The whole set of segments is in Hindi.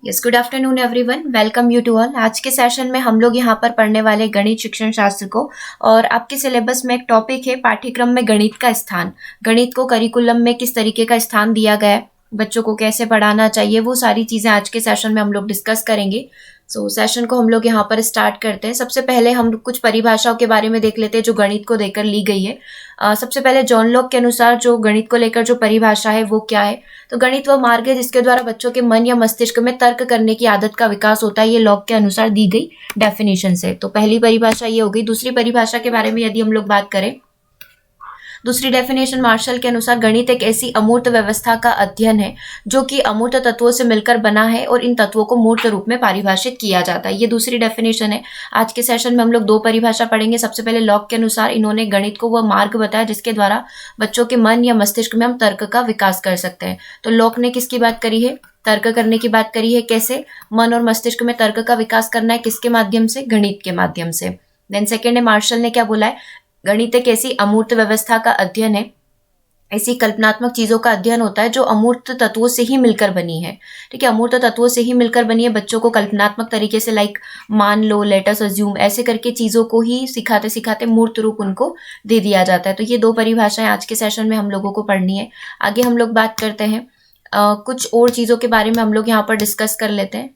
Yes, good afternoon everyone, welcome you to all. आज के सेशन में हम लोग यहाँ पर पढ़ने वाले गणित शिक्षण शास्त्र को। और आपके सिलेबस में एक टॉपिक है पाठ्यक्रम में गणित का स्थान। गणित को करिकुलम में किस तरीके का स्थान दिया गया है, बच्चों को कैसे पढ़ाना चाहिए, वो सारी चीज़ें आज के सेशन में हम लोग डिस्कस करेंगे। सेशन को हम लोग यहाँ पर स्टार्ट करते हैं। सबसे पहले हम कुछ परिभाषाओं के बारे में देख लेते हैं जो गणित को देकर ली गई है। सबसे पहले जॉन लॉक के अनुसार जो गणित को लेकर जो परिभाषा है वो क्या है, तो गणित वह मार्ग है जिसके द्वारा बच्चों के मन या मस्तिष्क में तर्क करने की आदत का विकास होता है। ये लॉक के अनुसार दी गई डेफिनेशन से। तो पहली परिभाषा ये हो गई। दूसरी परिभाषा के बारे में यदि हम लोग बात करें, दूसरी डेफिनेशन मार्शल के अनुसार गणित एक ऐसी अमूर्त व्यवस्था का अध्ययन है जो कि अमूर्त तत्वों से मिलकर बना है और इन तत्वों को मूर्त रूप में परिभाषित किया जाता है। ये दूसरी डेफिनेशन है। आज के सेशन में हम लोग दो परिभाषा पढ़ेंगे। सबसे पहले लॉक के अनुसार इन्होंने गणित को वह मार्ग बताया जिसके द्वारा बच्चों के मन या मस्तिष्क में हम तर्क का विकास कर सकते हैं। तो लॉक ने किसकी बात करी है? तर्क करने की बात करी है। कैसे मन और मस्तिष्क में तर्क का विकास करना है? किसके माध्यम से? गणित के माध्यम से। देन सेकेंड है, मार्शल ने क्या बोला है? गणित एक ऐसी अमूर्त व्यवस्था का अध्ययन है, ऐसी कल्पनात्मक चीजों का अध्ययन होता है जो अमूर्त तत्वों से ही मिलकर बनी है। ठीक है, अमूर्त तत्वों से ही मिलकर बनी है। बच्चों को कल्पनात्मक तरीके से मान लो, लेट अस अज्यूम, ऐसे करके चीजों को ही सिखाते सिखाते मूर्त रूप उनको दे दिया जाता है। तो ये दो परिभाषाएं आज के सेशन में हम लोगों को पढ़नी है। आगे हम लोग बात करते हैं कुछ और चीजों के बारे में हम लोग यहाँ पर डिस्कस कर लेते हैं।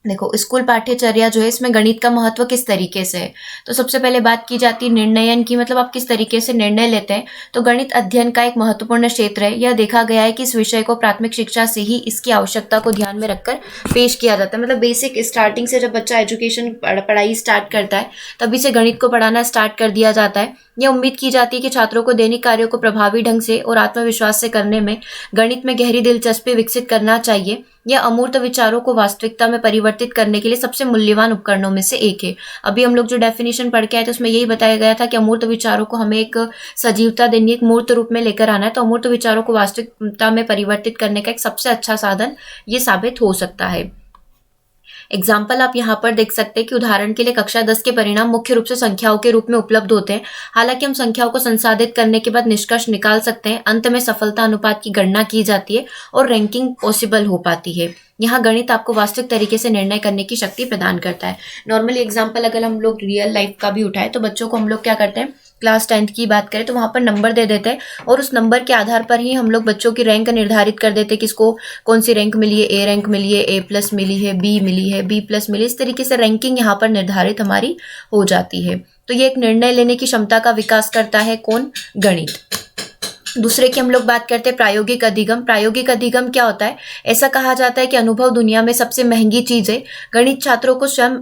देखो, स्कूल पाठ्यचर्या जो है इसमें गणित का महत्व किस तरीके से है। तो सबसे पहले बात की जाती है निर्णयन की, मतलब आप किस तरीके से निर्णय लेते हैं। तो गणित अध्ययन का एक महत्वपूर्ण क्षेत्र है। यह देखा गया है कि इस विषय को प्राथमिक शिक्षा से ही इसकी आवश्यकता को ध्यान में रखकर पेश किया जाता है। मतलब बेसिक स्टार्टिंग से जब बच्चा एजुकेशन पढ़ाई स्टार्ट करता है तभी से गणित को पढ़ाना स्टार्ट कर दिया जाता है। यह उम्मीद की जाती है कि छात्रों को दैनिक कार्यों को प्रभावी ढंग से और आत्मविश्वास से करने में गणित में गहरी दिलचस्पी विकसित करना चाहिए। यह अमूर्त विचारों को वास्तविकता में परिवर्तित करने के लिए सबसे मूल्यवान उपकरणों में से एक है। अभी हम लोग जो डेफिनेशन पढ़ के आए थे उसमें यही बताया गया था कि अमूर्त विचारों को हमें एक सजीवता देनी, एक मूर्त रूप में लेकर आना है। तो अमूर्त विचारों को वास्तविकता में परिवर्तित करने का एक सबसे अच्छा साधन ये साबित हो सकता है। एग्जाम्पल आप यहाँ पर देख सकते हैं कि उदाहरण के लिए कक्षा 10 के परिणाम मुख्य रूप से संख्याओं के रूप में उपलब्ध होते हैं। हालांकि हम संख्याओं को संसाधित करने के बाद निष्कर्ष निकाल सकते हैं। अंत में सफलता अनुपात की गणना की जाती है और रैंकिंग पॉसिबल हो पाती है। यहाँ गणित आपको वास्तविक तरीके से निर्णय करने की शक्ति प्रदान करता है। नॉर्मली एग्जाम्पल अगर हम लोग रियल लाइफ का भी उठाए तो बच्चों को हम लोग क्या करते हैं, क्लास 10th की बात करें तो वहां पर नंबर दे देते हैं और उस नंबर के आधार पर ही हम लोग बच्चों की रैंक निर्धारित कर देते हैं कि इसको कौन सी रैंक मिली है। ए रैंक मिली है, A+ मिली है, बी मिली है, B+ मिली। इस तरीके से रैंकिंग यहाँ पर निर्धारित हमारी हो जाती है। तो ये एक निर्णय लेने की क्षमता का विकास करता है कौन? गणित। दूसरे की हम लोग बात करते हैं प्रायोगिक अधिगम। प्रायोगिक अधिगम क्या होता है? ऐसा कहा जाता है कि अनुभव दुनिया में सबसे महंगी चीज है। गणित छात्रों को स्वयं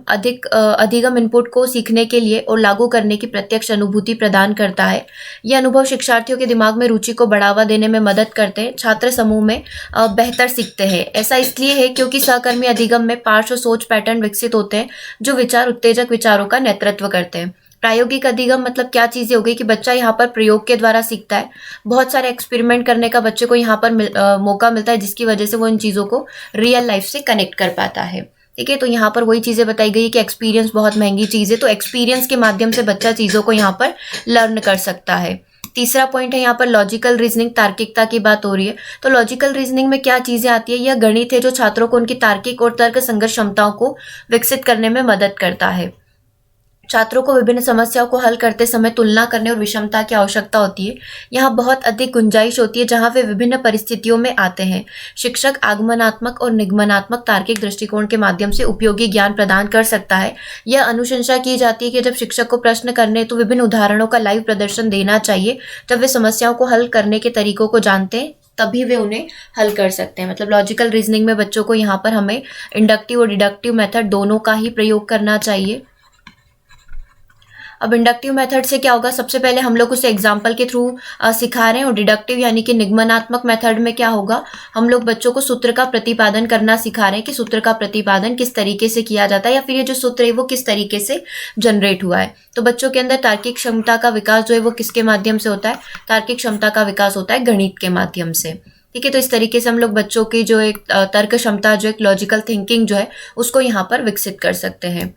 अधिगम इनपुट को सीखने के लिए और लागू करने की प्रत्यक्ष अनुभूति प्रदान करता है। यह अनुभव शिक्षार्थियों के दिमाग में रुचि को बढ़ावा देने में मदद करते हैं। छात्र समूह में बेहतर सीखते हैं। ऐसा इसलिए है क्योंकि सहकर्मी अधिगम में पार्श्व सोच पैटर्न विकसित होते हैं जो विचार उत्तेजक विचारों का नेतृत्व करते हैं। प्रायोगिक अधिगम मतलब क्या चीजें हो गई कि बच्चा यहाँ पर प्रयोग के द्वारा सीखता है। बहुत सारे एक्सपेरिमेंट करने का बच्चे को यहाँ पर मौका मिलता है जिसकी वजह से वो इन चीजों को रियल लाइफ से कनेक्ट कर पाता है। ठीक है, तो यहाँ पर वही चीजें बताई गई कि एक्सपीरियंस बहुत महंगी चीज है। तो एक्सपीरियंस के माध्यम से बच्चा चीजों को यहाँ पर लर्न कर सकता है। तीसरा पॉइंट है यहाँ पर लॉजिकल रीजनिंग, तार्किकता की बात हो रही है। तो लॉजिकल रीजनिंग में क्या चीजें आती है? यह गणित है जो छात्रों को उनकी तार्किक और तर्क संघर्ष क्षमताओं को विकसित करने में मदद करता है। छात्रों को विभिन्न समस्याओं को हल करते समय तुलना करने और विषमता की आवश्यकता होती है। यहाँ बहुत अधिक गुंजाइश होती है जहाँ वे विभिन्न परिस्थितियों में आते हैं। शिक्षक आगमनात्मक और निगमनात्मक तार्किक दृष्टिकोण के माध्यम से उपयोगी ज्ञान प्रदान कर सकता है। यह अनुशंसा की जाती है कि जब शिक्षक को प्रश्न करने तो विभिन्न उदाहरणों का लाइव प्रदर्शन देना चाहिए। जब वे समस्याओं को हल करने के तरीकों को जानते हैं तभी वे उन्हें हल कर सकते हैं। मतलब लॉजिकल रीजनिंग में बच्चों को यहाँ पर हमें इंडक्टिव और डिडक्टिव मेथड दोनों का ही प्रयोग करना चाहिए। अब इंडक्टिव मेथड से क्या होगा? सबसे पहले हम लोग उसे एग्जाम्पल के थ्रू सिखा रहे हैं। और डिडक्टिव यानी कि निगमनात्मक मेथड में क्या होगा? हम लोग बच्चों को सूत्र का प्रतिपादन करना सिखा रहे हैं कि सूत्र का प्रतिपादन किस तरीके से किया जाता है या फिर ये जो सूत्र है वो किस तरीके से जनरेट हुआ है। तो बच्चों के अंदर तार्किक क्षमता का विकास जो है वो किसके माध्यम से होता है? तार्किक क्षमता का विकास होता है गणित के माध्यम से। ठीक है, तो इस तरीके से हम लोग बच्चों की जो एक तर्क क्षमता, जो एक लॉजिकल थिंकिंग जो है उसको यहाँ पर विकसित कर सकते हैं।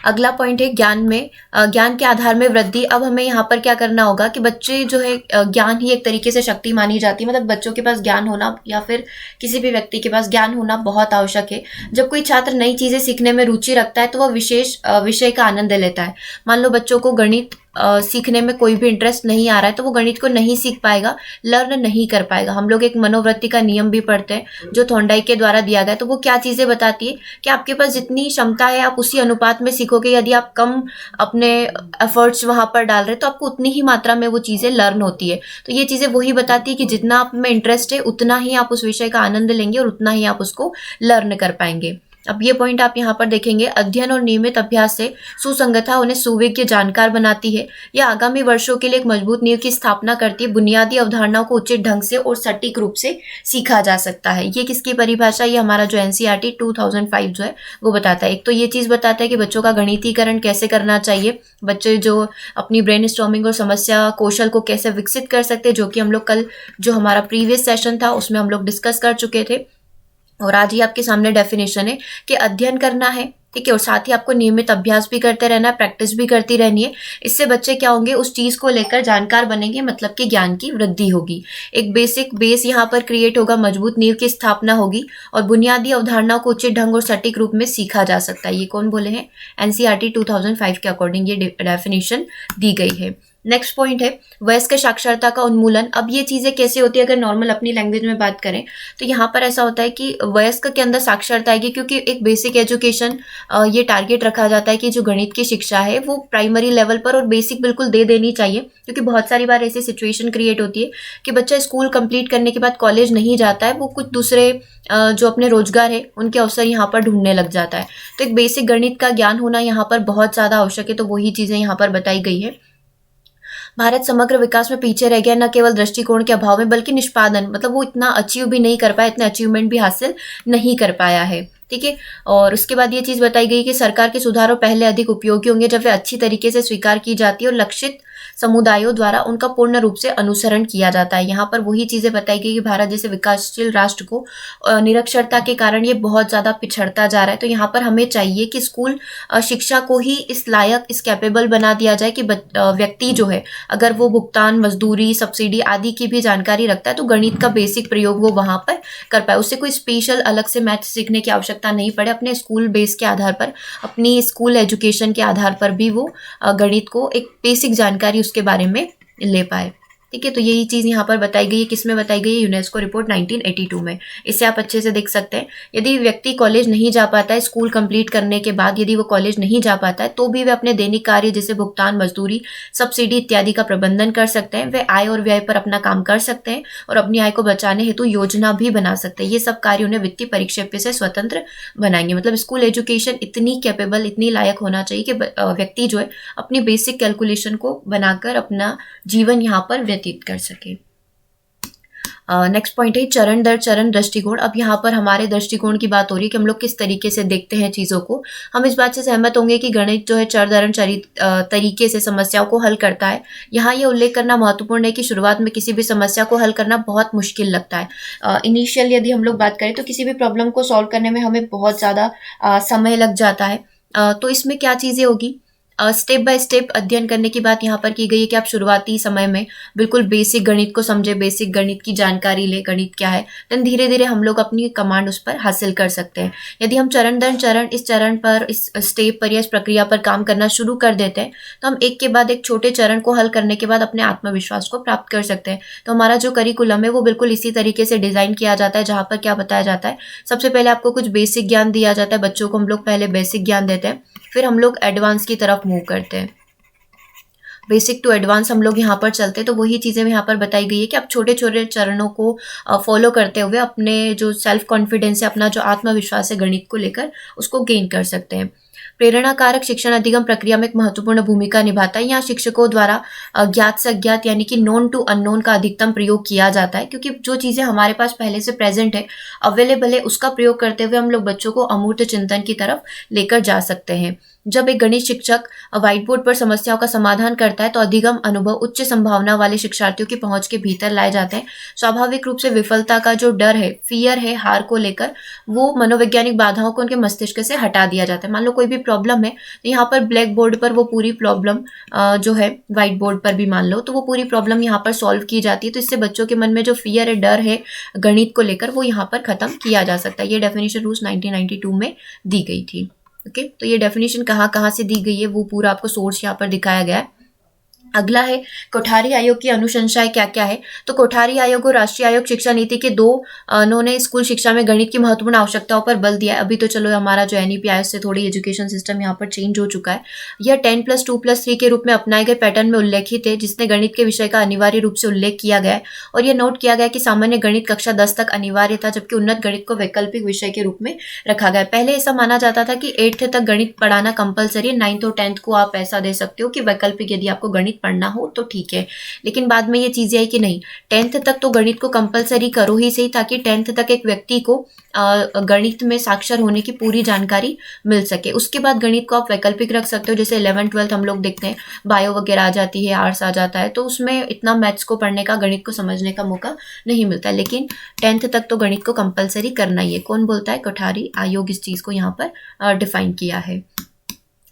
अगला पॉइंट है ज्ञान में ज्ञान के आधार में वृद्धि। अब हमें यहाँ पर क्या करना होगा कि बच्चे जो है ज्ञान ही एक तरीके से शक्ति मानी जाती है, मतलब बच्चों के पास ज्ञान होना या फिर किसी भी व्यक्ति के पास ज्ञान होना बहुत आवश्यक है। जब कोई छात्र नई चीजें सीखने में रुचि रखता है तो वह विशेष विषय का आनंद लेता है। मान लो बच्चों को गणित सीखने में कोई भी इंटरेस्ट नहीं आ रहा है तो वो गणित को नहीं सीख पाएगा, लर्न नहीं कर पाएगा। हम लोग एक मनोवृत्ति का नियम भी पढ़ते हैं जो थॉर्नडाइक के द्वारा दिया गया है। तो वो क्या चीजें बताती है कि आपके पास जितनी क्षमता है आप उसी अनुपात में सीखोगे। यदि आप कम अपने एफर्ट्स वहां पर डाल रहे हैं तो आपको उतनी ही मात्रा में वो चीजें लर्न होती है। तो ये चीजें वही बताती है कि जितना आप में इंटरेस्ट है उतना ही आप उस विषय का आनंद लेंगे और उतना ही आप उसको लर्न कर पाएंगे। अब ये पॉइंट आप यहाँ पर देखेंगे, अध्ययन और नियमित अभ्यास से सुसंगता उन्हें सुविज्ञ जानकार बनाती है। यह आगामी वर्षों के लिए एक मजबूत नींव की स्थापना करती है। बुनियादी अवधारणाओं को उचित ढंग से और सटीक रूप से सीखा जा सकता है। ये किसकी परिभाषा, ये हमारा जो एनसीईआरटी 2005 जो है वो बताता है। एक तो ये चीज बताता है कि बच्चों का गणितीकरण कैसे करना चाहिए, बच्चे जो अपनी ब्रेन स्टॉर्मिंग और समस्या कौशल को कैसे विकसित कर सकते हैं, जो कि हम लोग कल जो हमारा प्रीवियस सेशन था उसमें हम लोग डिस्कस कर चुके थे। और आज ही आपके सामने डेफिनेशन है कि अध्ययन करना है, ठीक है, और साथ ही आपको नियमित अभ्यास भी करते रहना है, प्रैक्टिस भी करती रहनी है। इससे बच्चे क्या होंगे, उस चीज को लेकर जानकार बनेंगे, मतलब कि ज्ञान की वृद्धि होगी। एक बेसिक बेस यहाँ पर क्रिएट होगा, मजबूत नींव की स्थापना होगी और बुनियादी अवधारणाओं को उचित ढंग और सटीक रूप में सीखा जा सकता है। ये कौन बोले हैं, एनसीईआरटी 2005 के अकॉर्डिंग ये डेफिनेशन दी गई है। नेक्स्ट पॉइंट है वयस्क साक्षरता का उन्मूलन। अब ये चीजें कैसे होती है, अगर नॉर्मल अपनी लैंग्वेज में बात करें तो यहाँ पर ऐसा होता है कि वयस्क के अंदर साक्षरता आएगी, क्योंकि एक बेसिक एजुकेशन ये टारगेट रखा जाता है कि जो गणित की शिक्षा है वो प्राइमरी लेवल पर और बेसिक बिल्कुल दे देनी चाहिए। क्योंकि बहुत सारी बार ऐसी सिचुएशन क्रिएट होती है कि बच्चा स्कूल कंप्लीट करने के बाद कॉलेज नहीं जाता है, वो कुछ दूसरे जो अपने रोजगार है उनके अवसर यहाँ पर ढूंढने लग जाता है। तो एक बेसिक गणित का ज्ञान होना यहाँ पर बहुत ज्यादा आवश्यक है। तो वही चीजें यहाँ पर बताई गई है। भारत समग्र विकास में पीछे रह गया, न केवल दृष्टिकोण के अभाव में बल्कि निष्पादन, मतलब वो इतना अचीव भी नहीं कर पाया, इतने अचीवमेंट भी हासिल नहीं कर पाया है, ठीक है। और उसके बाद ये चीज बताई गई कि सरकार के सुधारों पहले अधिक उपयोगी होंगे जब वे अच्छी तरीके से स्वीकार की जाती है और लक्षित समुदायों द्वारा उनका पूर्ण रूप से अनुसरण किया जाता है। यहाँ पर वही चीजें बताई गई कि भारत जैसे विकासशील राष्ट्र को निरक्षरता के कारण ये बहुत ज्यादा पिछड़ता जा रहा है। तो यहाँ पर हमें चाहिए कि स्कूल शिक्षा को ही इस लायक, इस कैपेबल बना दिया जाए कि व्यक्ति जो है अगर वो भुगतान, मजदूरी, सब्सिडी आदि की भी जानकारी रखता है तो गणित का बेसिक प्रयोग वो वहां पर कर पाए। उससे कोई स्पेशल अलग से मैथ सीखने की आवश्यकता नहीं पड़े, अपने स्कूल बेस के आधार पर, अपनी स्कूल एजुकेशन के आधार पर भी वो गणित को एक बेसिक जानकारी उसके बारे में ले पाए, ठीक है। तो यही चीज यहाँ पर बताई गई है, किसमें बताई गई है, यूनेस्को रिपोर्ट 1982 में। इसे आप अच्छे से देख सकते हैं। यदि व्यक्ति कॉलेज नहीं जा पाता है, स्कूल कंप्लीट करने के बाद यदि वो कॉलेज नहीं जा पाता है तो भी वे अपने दैनिक कार्य जैसे भुगतान, मजदूरी, सब्सिडी इत्यादि का प्रबंधन कर सकते हैं। वे आय और व्यय पर अपना काम कर सकते हैं और अपनी आय को बचाने हेतु योजना भी बना सकते हैं। ये सब कार्य उन्हें वित्तीय परिक्षेप्य से स्वतंत्र बनाएंगे। मतलब स्कूल एजुकेशन इतनी कैपेबल, इतनी लायक होना चाहिए कि व्यक्ति जो है अपनी बेसिक कैलकुलेशन को बनाकर अपना जीवन यहाँ पर व्यतीत कर सके। नेक्स्ट पॉइंट है चरण दर चरण दृष्टिकोण। अब यहाँ पर हमारे दृष्टिकोण की बात हो रही है कि हम लोग किस तरीके से देखते हैं चीजों को। हम इस बात से सहमत होंगे कि गणित जो है चरण तरीके से समस्याओं को हल करता है। यहाँ ये उल्लेख करना महत्वपूर्ण है कि शुरुआत में किसी भी समस्या को हल करना बहुत मुश्किल लगता है। इनिशियल यदि हम लोग बात करें तो किसी भी प्रॉब्लम को सॉल्व करने में हमें बहुत ज्यादा समय लग जाता है। तो इसमें क्या चीजें होगी, स्टेप बाय स्टेप अध्ययन करने की बात यहाँ पर की गई है कि आप शुरुआती समय में बिल्कुल बेसिक गणित को समझे, बेसिक गणित की जानकारी ले, गणित क्या है, देन धीरे धीरे हम लोग अपनी कमांड उस पर हासिल कर सकते हैं। यदि हम चरण दर चरण इस चरण पर, इस स्टेप पर या इस प्रक्रिया पर काम करना शुरू कर देते हैं तो हम एक के बाद एक छोटे चरण को हल करने के बाद अपने आत्मविश्वास को प्राप्त कर सकते हैं। तो हमारा जो करिकुलम है वो बिल्कुल इसी तरीके से डिजाइन किया जाता है, जहाँ पर क्या बताया जाता है, सबसे पहले आपको कुछ बेसिक ज्ञान दिया जाता है। बच्चों को हम लोग पहले बेसिक ज्ञान देते हैं, फिर हम लोग एडवांस की तरफ मूव करते हैं। बेसिक टू एडवांस हम लोग यहाँ पर चलते हैं। तो वही चीजें यहाँ पर बताई गई है कि आप छोटे छोटे चरणों को फॉलो करते हुए अपने जो सेल्फ कॉन्फिडेंस है, अपना जो आत्मविश्वास है गणित को लेकर, उसको गेन कर सकते हैं। प्रेरणाकारक शिक्षण अधिगम प्रक्रिया में एक महत्वपूर्ण भूमिका निभाता है। यहाँ शिक्षकों द्वारा ज्ञात से अज्ञात यानी कि नोन टू अननोन का अधिकतम प्रयोग किया जाता है, क्योंकि जो चीजें हमारे पास पहले से प्रेजेंट है, अवेलेबल है, उसका प्रयोग करते हुए हम लोग बच्चों को अमूर्त चिंतन की तरफ लेकर जा सकते हैं। जब एक गणित शिक्षक व्हाइट बोर्ड पर समस्याओं का समाधान करता है तो अधिगम अनुभव उच्च संभावना वाले शिक्षार्थियों की पहुंच के भीतर लाए जाते हैं। स्वाभाविक रूप से विफलता का जो डर है, फियर है हार को लेकर, वो मनोवैज्ञानिक बाधाओं को उनके मस्तिष्क से हटा दिया जाता है। मान लो कोई भी प्रॉब्लम है तो यहाँ पर ब्लैक बोर्ड पर वो पूरी प्रॉब्लम जो है व्हाइट बोर्ड पर भी मान लो तो वो पूरी प्रॉब्लम यहाँ पर सॉल्व की जाती है। तो इससे बच्चों के मन में जो फियर है, डर है गणित को लेकर, वो यहाँ पर खत्म किया जा सकता है। ये डेफिनेशन रूल्स 1992 में दी गई थी। ओके, तो ये डेफिनेशन कहाँ कहाँ से दी गई है वो पूरा आपको सोर्स यहाँ पर दिखाया गया है। अगला है कोठारी आयोग की अनुशंसाएं क्या क्या है। तो कोठारी आयोग और राष्ट्रीय आयोग शिक्षा नीति के दो उन्होंने स्कूल शिक्षा में गणित की महत्वपूर्ण आवश्यकताओं पर बल दिया है। अभी तो चलो हमारा जो एनईपी आया उससे थोड़ी एजुकेशन सिस्टम यहाँ पर चेंज हो चुका है। यह 10+2+3 के रूप में अपनाए गए पैटर्न में उल्लेखित है, जिसने गणित के विषय का अनिवार्य रूप से उल्लेख किया गया है। और यह नोट किया गया कि सामान्य गणित कक्षा 10 तक अनिवार्य था, जबकि उन्नत गणित को वैकल्पिक विषय के रूप में रखा गया। पहले ऐसा माना जाता था कि 8th तक गणित पढ़ाना कंपलसरी है, 9th और 10th को आप ऐसा दे सकते हो कि वैकल्पिक यदि आपको गणित पढ़ना हो तो ठीक है। लेकिन बाद में ये चीजें आई कि नहीं, 10th तक तो गणित को कंपलसरी करो ही सही, ताकि 10th तक एक व्यक्ति को गणित में साक्षर होने की पूरी जानकारी मिल सके। उसके बाद गणित को आप वैकल्पिक रख सकते हो। जैसे 11th-12th हम लोग देखते हैं, बायो वगैरह आ जाती है, आर्ट्स आ जाता है, तो उसमें इतना मैथ्स को पढ़ने का, गणित को समझने का मौका नहीं मिलता। लेकिन 10th तक तो गणित को कंपलसरी करना ही है। कौन बोलता है? कोठारी आयोग इस चीज को यहाँ पर डिफाइन किया है।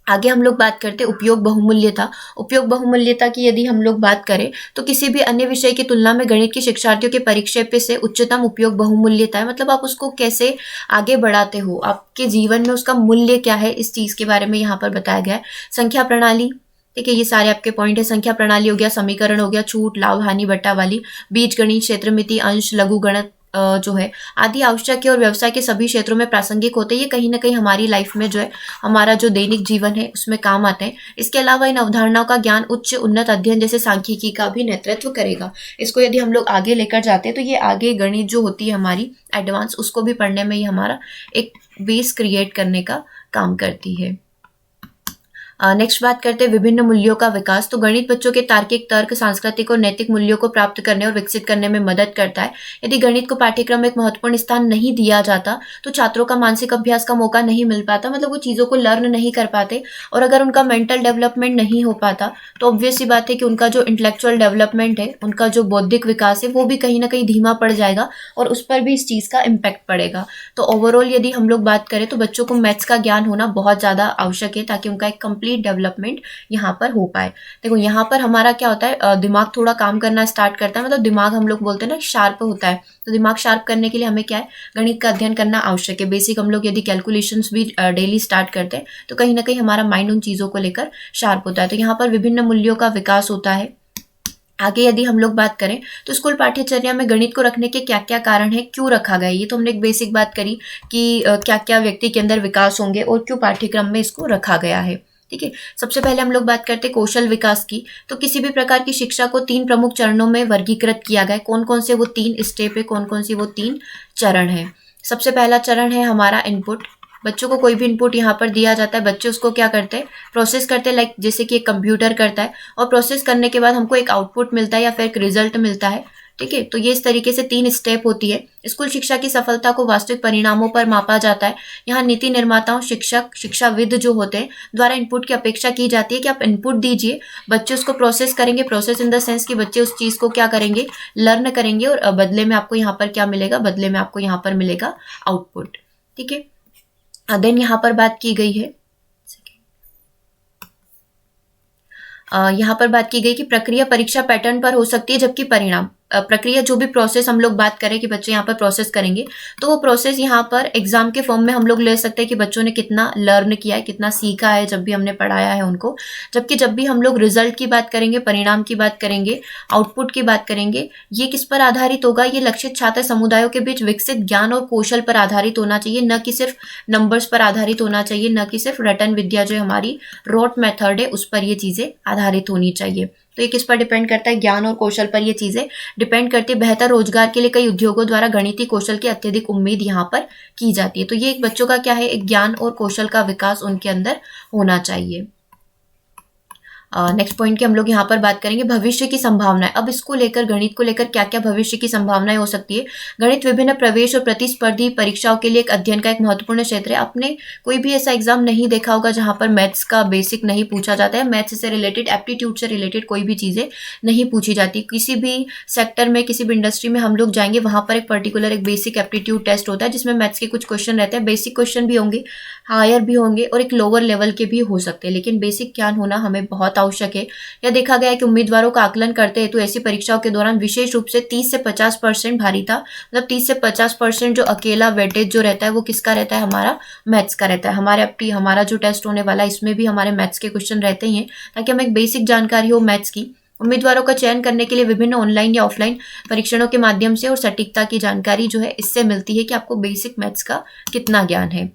आगे हम लोग बात करते हैं उपयोग बहुमूल्यता। उपयोग बहुमूल्यता की यदि हम लोग बात करें तो किसी भी अन्य विषय की तुलना में गणित के शिक्षार्थियों के परिक्षेप्य से उच्चतम उपयोग बहुमूल्यता है। मतलब आप उसको कैसे आगे बढ़ाते हो, आपके जीवन में उसका मूल्य क्या है, इस चीज के बारे में यहाँ पर बताया गया है। संख्या प्रणाली, ठीक है, ये सारे आपके पॉइंट है। संख्या प्रणाली हो गया, समीकरण हो गया, छूट, लाभ, हानि, बट्टावाली, बीज गणित, क्षेत्रमिति, अंश, लघु गणित जो है आदि आवश्यक है और व्यवसाय के सभी क्षेत्रों में प्रासंगिक होते हैं। ये कहीं ना कहीं हमारी लाइफ में जो है, हमारा जो दैनिक जीवन है उसमें काम आते हैं। इसके अलावा इन अवधारणाओं का ज्ञान उच्च उन्नत अध्ययन जैसे सांख्यिकी का भी नेतृत्व करेगा। इसको यदि हम लोग आगे लेकर जाते हैं तो ये आगे गणित जो होती है हमारी एडवांस, उसको भी पढ़ने में ही हमारा एक बेस क्रिएट करने का काम करती है। नेक्स्ट बात करते हैं विभिन्न मूल्यों का विकास। तो गणित बच्चों के तार्किक, तर्क, सांस्कृतिक और नैतिक मूल्यों को प्राप्त करने और विकसित करने में मदद करता है। यदि गणित को पाठ्यक्रम में एक महत्वपूर्ण स्थान नहीं दिया जाता तो छात्रों का मानसिक अभ्यास का मौका नहीं मिल पाता, मतलब वो चीज़ों को लर्न नहीं कर पाते। और अगर उनका मेंटल डेवलपमेंट नहीं हो पाता तो ऑब्वियस सी बात है कि उनका जो इंटेलेक्चुअल डेवलपमेंट है, उनका जो बौद्धिक विकास है, वो भी कहीं ना कहीं धीमा पड़ जाएगा और उस पर भी इस चीज़ का इम्पैक्ट पड़ेगा। तो ओवरऑल यदि हम लोग बात करें तो बच्चों को मैथ्स का ज्ञान होना बहुत ज़्यादा आवश्यक है, ताकि उनका एक कंप्लीट डेवलपमेंट यहाँ पर हो पाए। देखो यहाँ पर हमारा क्या होता है, दिमाग थोड़ा काम करना स्टार्ट करता है, मतलब दिमाग हम लोग बोलते हैं ना शार्प होता है। तो दिमाग शार्प करने के लिए हमें क्या है, गणित का अध्ययन करना आवश्यक है। बेसिक हम लोग यदि कैलकुलेशंस भी डेली स्टार्ट करते हैं तो कहीं ना कहीं हमारा माइंड उन चीज़ों को लेकर शार्प होता है। तो यहाँ पर विभिन्न मूल्यों का विकास होता है। आगे यदि हम लोग बात करें तो स्कूल पाठ्यचर्या में गणित को रखने के क्या क्या कारण है, क्यों रखा गया, ये तो हमने एक बेसिक बात करी कि क्या क्या व्यक्ति के अंदर विकास होंगे और क्यों पाठ्यक्रम में इसको रखा गया है। ठीक है, सबसे पहले हम लोग बात करते हैं कौशल विकास की। तो किसी भी प्रकार की शिक्षा को 3 प्रमुख चरणों में वर्गीकृत किया गया है। कौन कौन से वो 3 स्टेप है, कौन कौन सी वो 3 चरण है। सबसे पहला चरण है हमारा इनपुट। बच्चों को कोई भी इनपुट यहाँ पर दिया जाता है, बच्चे उसको क्या करते हैं, प्रोसेस करते हैं, लाइक जैसे कि एक कंप्यूटर करता है, और प्रोसेस करने के बाद हमको एक आउटपुट मिलता है या फिर एक रिजल्ट मिलता है। ठीक है, तो ये इस तरीके से 3 स्टेप होती है। स्कूल शिक्षा की सफलता को वास्तविक परिणामों पर मापा जाता है। यहाँ नीति निर्माताओं, शिक्षक, शिक्षाविद जो होते हैं द्वारा इनपुट की अपेक्षा की जाती है कि आप इनपुट दीजिए, बच्चे उसको प्रोसेस करेंगे। प्रोसेस इन द सेंस कि बच्चे उस चीज़ को क्या करेंगे, लर्न करेंगे, और बदले में आपको यहाँ पर क्या मिलेगा, बदले में आपको यहाँ पर मिलेगा आउटपुट। ठीक है, देन यहाँ पर बात की गई है, यहाँ पर बात की गई कि प्रक्रिया परीक्षा पैटर्न पर हो सकती है, जबकि परिणाम प्रक्रिया जो भी प्रोसेस हम लोग बात करें कि बच्चे यहाँ पर प्रोसेस करेंगे, तो वो प्रोसेस यहाँ पर एग्जाम के फॉर्म में हम लोग ले सकते हैं कि बच्चों ने कितना लर्न किया है, कितना सीखा है जब भी हमने पढ़ाया है उनको। जबकि जब भी हम लोग रिजल्ट की बात करेंगे, परिणाम की बात करेंगे, आउटपुट की बात करेंगे, ये किस पर आधारित होगा, ये लक्षित छात्र समुदायों के बीच विकसित ज्ञान और कौशल पर आधारित होना चाहिए, न कि सिर्फ नंबर्स पर आधारित होना चाहिए, न कि सिर्फ रटन विद्या जो हमारी रॉट मेथड है उस पर ये चीज़ें आधारित होनी चाहिए। तो ये किस पर डिपेंड करता है, ज्ञान और कौशल पर ये चीजें डिपेंड करती है। बेहतर रोजगार के लिए कई उद्योगों द्वारा गणितीय कौशल की अत्यधिक उम्मीद यहाँ पर की जाती है। तो ये एक बच्चों का क्या है, एक ज्ञान और कौशल का विकास उनके अंदर होना चाहिए। नेक्स्ट पॉइंट की हम लोग यहाँ पर बात करेंगे भविष्य की संभावनाएं। अब इसको लेकर, गणित को लेकर क्या क्या भविष्य की संभावनाएं हो सकती है। गणित विभिन्न प्रवेश और प्रतिस्पर्धी परीक्षाओं के लिए एक अध्ययन का एक महत्वपूर्ण क्षेत्र है। आपने कोई भी ऐसा एग्जाम नहीं देखा होगा जहां पर मैथ्स का बेसिक नहीं पूछा जाता है, मैथ्स से रिलेटेड, एप्टीट्यूड से रिलेटेड कोई भी चीजें नहीं पूछी जाती। किसी भी सेक्टर में, किसी भी इंडस्ट्री में हम लोग जाएंगे, वहां पर एक पर्टिकुलर एक बेसिक एप्टीट्यूड टेस्ट होता है जिसमें मैथ्स के कुछ क्वेश्चन रहते हैं। बेसिक क्वेश्चन भी होंगे, हायर भी होंगे और एक लोअर लेवल के भी हो सकते हैं, लेकिन बेसिक ज्ञान होना हमें बहुत आवश्यक है। यह देखा गया है कि उम्मीदवारों का आकलन करते हैं तो ऐसी परीक्षाओं के दौरान विशेष रूप से 30 से 50% भारी था। मतलब 30 से 50% जो अकेला वेटेज जो रहता है वो किसका रहता है, हमारा मैथ्स का रहता है। हमारा जो टेस्ट होने वाला है इसमें भी हमारे मैथ्स के क्वेश्चन रहते ही हैं, ताकि हमें एक बेसिक जानकारी हो मैथ्स की। उम्मीदवारों का चयन करने के लिए विभिन्न ऑनलाइन या ऑफलाइन परीक्षणों के माध्यम से और सटीकता की जानकारी जो है इससे मिलती है कि आपको बेसिक मैथ्स का कितना ज्ञान है।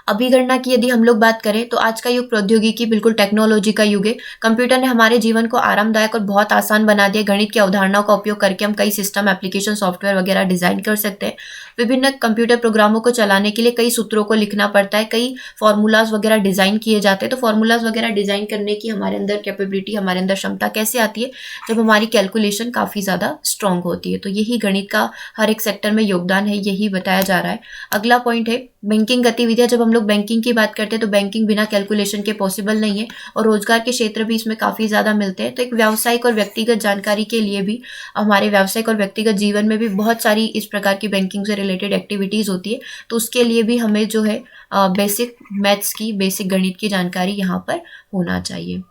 अभिगणना की यदि हम लोग बात करें तो आज का युग प्रौद्योगिकी, बिल्कुल टेक्नोलॉजी का युग है। कंप्यूटर ने हमारे जीवन को आरामदायक और बहुत आसान बना दिया। गणित की अवधारणाओं का उपयोग करके हम कई सिस्टम, एप्लीकेशन, सॉफ्टवेयर वगैरह डिजाइन कर सकते हैं। विभिन्न कंप्यूटर प्रोग्रामों को चलाने के लिए कई सूत्रों को लिखना पड़ता है, कई फॉर्मूलाज वगैरह डिजाइन किए जाते हैं। तो फॉर्मूलाज वगैरह डिजाइन करने की हमारे अंदर कैपेबिलिटी, हमारे अंदर क्षमता कैसे आती है, जब हमारी कैलकुलेशन काफी ज्यादा स्ट्रांग होती है। तो यही गणित का हर एक सेक्टर में योगदान है, यही बताया जा रहा है। अगला पॉइंट है बैंकिंग गतिविधियां। जब हम लोग बैंकिंग की बात करते हैं तो बैंकिंग बिना कैलकुलेशन के पॉसिबल नहीं है, और रोजगार के क्षेत्र भी इसमें काफी ज्यादा मिलते हैं। तो एक व्यावसायिक और व्यक्तिगत जानकारी के लिए भी, हमारे व्यावसायिक और व्यक्तिगत जीवन में भी बहुत सारी इस प्रकार की बैंकिंग से रिलेटेड एक्टिविटीज होती है। तो उसके लिए भी हमें जो है बेसिक मैथ्स की, बेसिक गणित की जानकारी यहाँ पर होना चाहिए।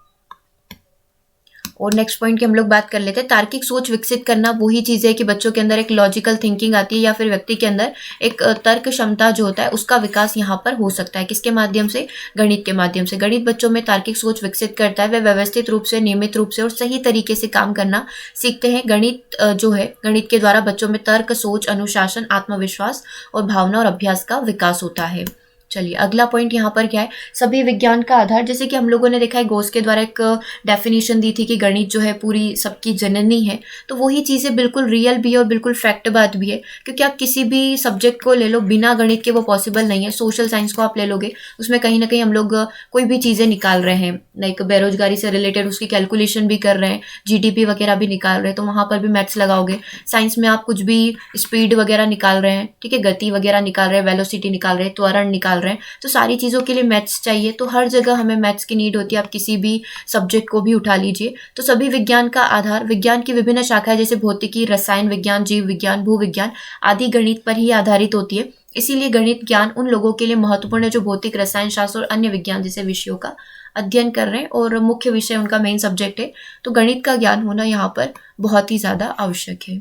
और नेक्स्ट पॉइंट की हम लोग बात कर लेते हैं तार्किक सोच विकसित करना। वही चीज़ है कि बच्चों के अंदर एक लॉजिकल थिंकिंग आती है, या फिर व्यक्ति के अंदर एक तर्क क्षमता जो होता है उसका विकास यहाँ पर हो सकता है। किसके माध्यम से, गणित के माध्यम से। गणित बच्चों में तार्किक सोच विकसित करता है। वे व्यवस्थित रूप से, नियमित रूप से और सही तरीके से काम करना सीखते हैं। गणित जो है, गणित के द्वारा बच्चों में तर्क, सोच, अनुशासन, आत्मविश्वास और भावना और अभ्यास का विकास होता है। चलिए अगला पॉइंट यहाँ पर क्या है, सभी विज्ञान का आधार। जैसे कि हम लोगों ने देखा है, घोष के द्वारा एक डेफिनेशन दी थी कि गणित जो है पूरी सबकी जननी है। तो वही चीज़ें बिल्कुल रियल भी है और बिल्कुल फैक्ट बात भी है, क्योंकि आप किसी भी सब्जेक्ट को ले लो, बिना गणित के वो पॉसिबल नहीं है। सोशल साइंस को आप ले लोगे, उसमें कहीं ना कहीं हम लोग कोई भी चीज़ें निकाल रहे हैं, लाइक बेरोजगारी से रिलेटेड उसकी कैलकुलेशन भी कर रहे हैं, जीडीपी वगैरह भी निकाल रहे हैं, तो वहाँ पर भी मैथ्स लगाओगे। साइंस में आप कुछ भी स्पीड वगैरह निकाल रहे हैं, ठीक है, गति वगैरह निकाल रहे हैं, वेलोसिटी निकाल रहे हैं, त्वरण निकाल रहे हैं, तो सारी चीज़ों के लिए मैथ्स चाहिए। तो हर जगह हमें मैथ्स की नीड होती है। आप किसी भी सब्जेक्ट को भी उठा लीजिए। तो सभी विज्ञान का आधार, विज्ञान की विभिन्न शाखाएं जैसे भौतिकी, रसायन विज्ञान, जीव विज्ञान, भूविज्ञान आदि गणित पर ही आधारित होती है। इसीलिए गणित ज्ञान उन लोगों के लिए महत्वपूर्ण है जो भौतिक, रसायन शास्त्र और अन्य विज्ञान जैसे विषयों का अध्ययन कर रहे हैं और मुख्य विषय उनका मेन सब्जेक्ट है। तो गणित का ज्ञान होना यहाँ पर बहुत ही ज़्यादा आवश्यक है।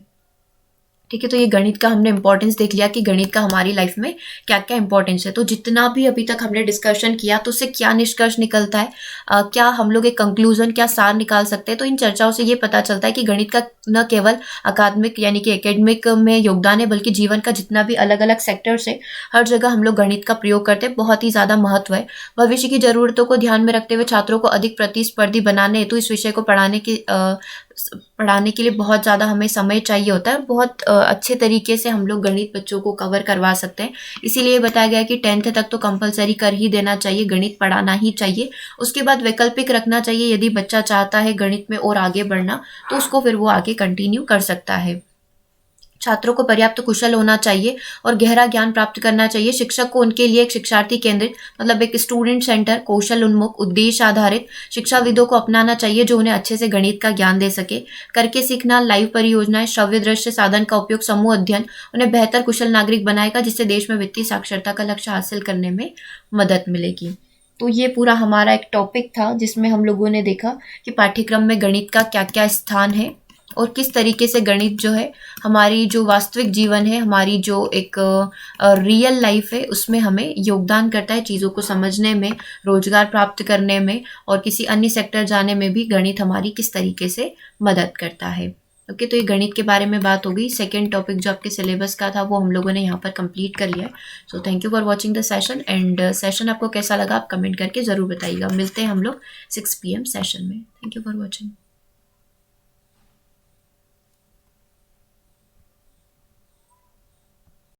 ठीक है, तो ये गणित का हमने इंपॉर्टेंस देख लिया कि गणित का हमारी लाइफ में क्या क्या इंपॉर्टेंस है। तो जितना भी अभी तक हमने डिस्कशन किया, तो उससे क्या निष्कर्ष निकलता है, क्या हम लोग एक कंक्लूजन, क्या सार निकाल सकते हैं। तो इन चर्चाओं से ये पता चलता है कि गणित का न केवल अकादमिक यानी कि एकेडमिक में योगदान है, बल्कि जीवन का जितना भी अलग अलग सेक्टर्स है, हर जगह हम लोग गणित का प्रयोग करते हैं। बहुत ही ज़्यादा महत्व है। भविष्य की ज़रूरतों को ध्यान में रखते हुए छात्रों को अधिक प्रतिस्पर्धी बनाने हेतु इस विषय को पढ़ाने के लिए बहुत ज़्यादा हमें समय चाहिए होता है। बहुत अच्छे तरीके से हम लोग गणित बच्चों को कवर करवा सकते हैं। इसीलिए बताया गया कि 10th तक तो कंपलसरी कर ही देना चाहिए, गणित पढ़ाना ही चाहिए। उसके बाद वैकल्पिक रखना चाहिए, यदि बच्चा चाहता है गणित में और आगे बढ़ना तो उसको फिर वो आगे कंटिन्यू कर सकता है। छात्रों को पर्याप्त कुशल होना चाहिए और गहरा ज्ञान प्राप्त करना चाहिए। शिक्षक को उनके लिए एक शिक्षार्थी केंद्रित, मतलब एक स्टूडेंट सेंटर, कौशल उन्मुख, उद्देश्य आधारित शिक्षाविदों को अपनाना चाहिए जो उन्हें अच्छे से गणित का ज्ञान दे सके। करके सीखना, लाइव परियोजनाएं, श्रव्य दृश्य साधन का उपयोग, समूह अध्ययन उन्हें बेहतर कुशल नागरिक बनाएगा, जिससे देश में वित्तीय साक्षरता का लक्ष्य हासिल करने में मदद मिलेगी। तो ये पूरा हमारा एक टॉपिक था जिसमें हम लोगों ने देखा कि पाठ्यक्रम में गणित का क्या क्या स्थान है और किस तरीके से गणित जो है हमारी जो वास्तविक जीवन है, हमारी जो एक रियल लाइफ है, उसमें हमें योगदान करता है, चीज़ों को समझने में, रोजगार प्राप्त करने में और किसी अन्य सेक्टर जाने में भी गणित हमारी किस तरीके से मदद करता है। ओके, तो ये गणित के बारे में बात हो गई। सेकेंड टॉपिक जो आपके सिलेबस का था वो हम लोगों ने यहाँ पर कंप्लीट कर लिया है। So thank you for watching the session, and session आपको कैसा लगा आप कमेंट करके ज़रूर बताइएगा। मिलते हैं हम लोग 6 PM सेशन में। Thank you for watching.